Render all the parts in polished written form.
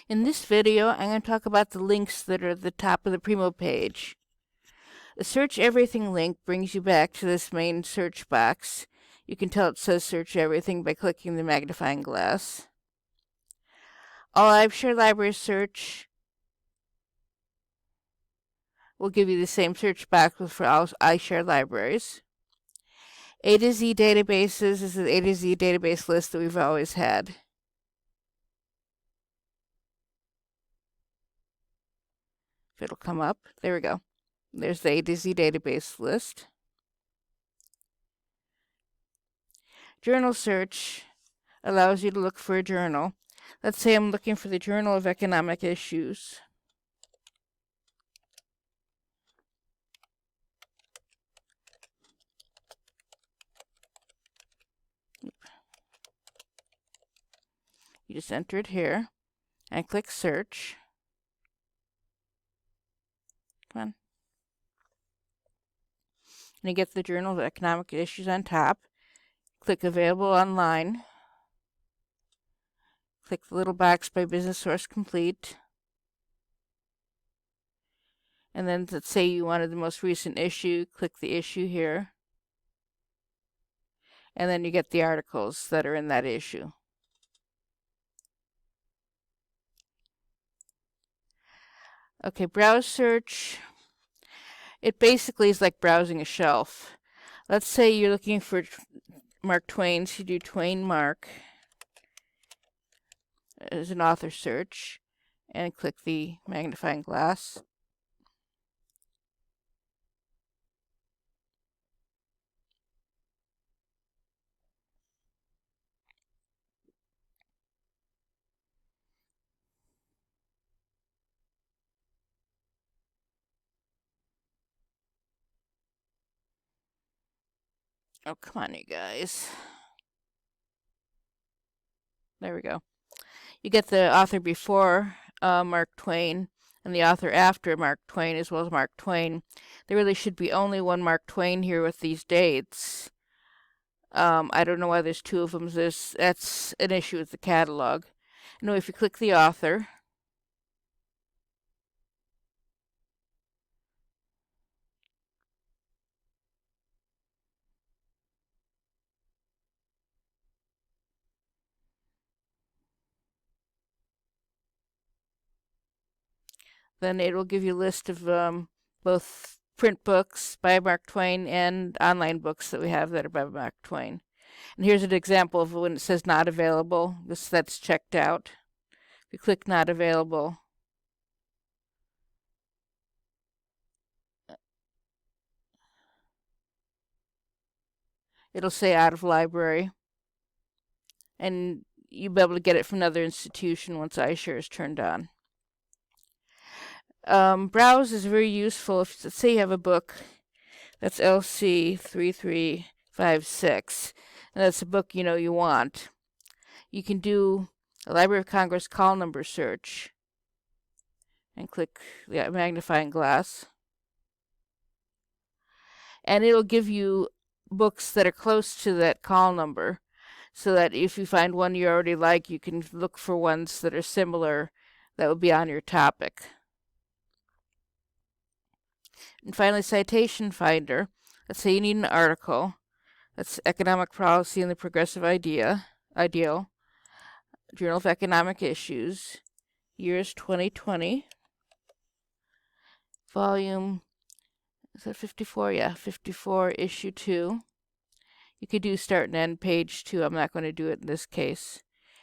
In this video, I'm going to talk about the links that are at the top of the Primo page. The Search Everything link brings you back to this main search box. You can tell it says Search Everything by clicking the magnifying glass. All iShare Libraries search will give you the same search box for all iShare libraries. A to Z databases is the A to Z database list that we've always had. If it'll come up, there we go. There's the A to Z database list. Journal search allows you to look for a journal. Let's say I'm looking for the Journal of Economic Issues. You just enter it here and click search. Come on. And you get the Journal of Economic Issues on top. Click Available Online. Click the little box by Business Source Complete. And then let's say you wanted the most recent issue, click the issue here. And then you get the articles that are in that issue. Okay, browse search. It basically is like browsing a shelf. Let's say you're looking for Mark Twain, so you do Twain Mark as an author search and click the magnifying glass. Oh, come on, you guys. There we go. You get the author before Mark Twain and the author after Mark Twain, as well as Mark Twain. There really should be only one Mark Twain here with these dates. I don't know why there's two of them. That's an issue with the catalog. You know, if you click the author, then it will give you a list of both print books by Mark Twain and online books that we have that are by Mark Twain. And here's an example of when it says not available. That's checked out. If you click not available, it'll say out of library. And you'll be able to get it from another institution once iShare is turned on. Browse is very useful if, let's say, you have a book that's LC3356, and that's a book you want. You can do a Library of Congress call number search and click the magnifying glass, and it'll give you books that are close to that call number, so that if you find one you already like, you can look for ones that are similar that will be on your topic. And finally, Citation Finder. Let's say you need an article. That's Economic Policy and the Progressive Ideal. Journal of Economic Issues. Years 2020. Volume, is that 54? Yeah, 54, issue 2. You could do start and end page 2. I'm not going to do it in this case.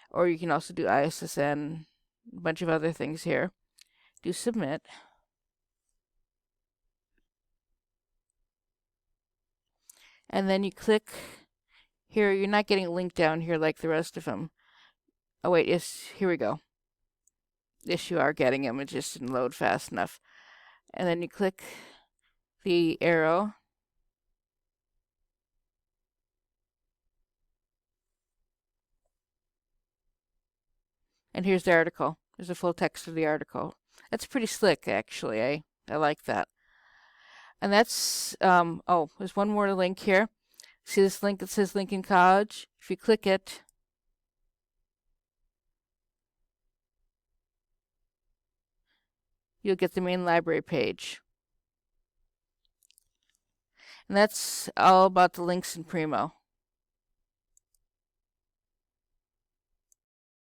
Or you can also do ISSN, a bunch of other things here. Do submit. And then you click here. You're not getting a link down here like the rest of them. Oh, wait, yes, here we go. Yes, you are getting them. It just didn't load fast enough. And then you click the arrow. And here's the article. There's a full text of the article. That's pretty slick, actually. I like that. And that's, there's one more link here. See this link that says Lincoln College? If you click it, you'll get the main library page. And that's all about the links in Primo.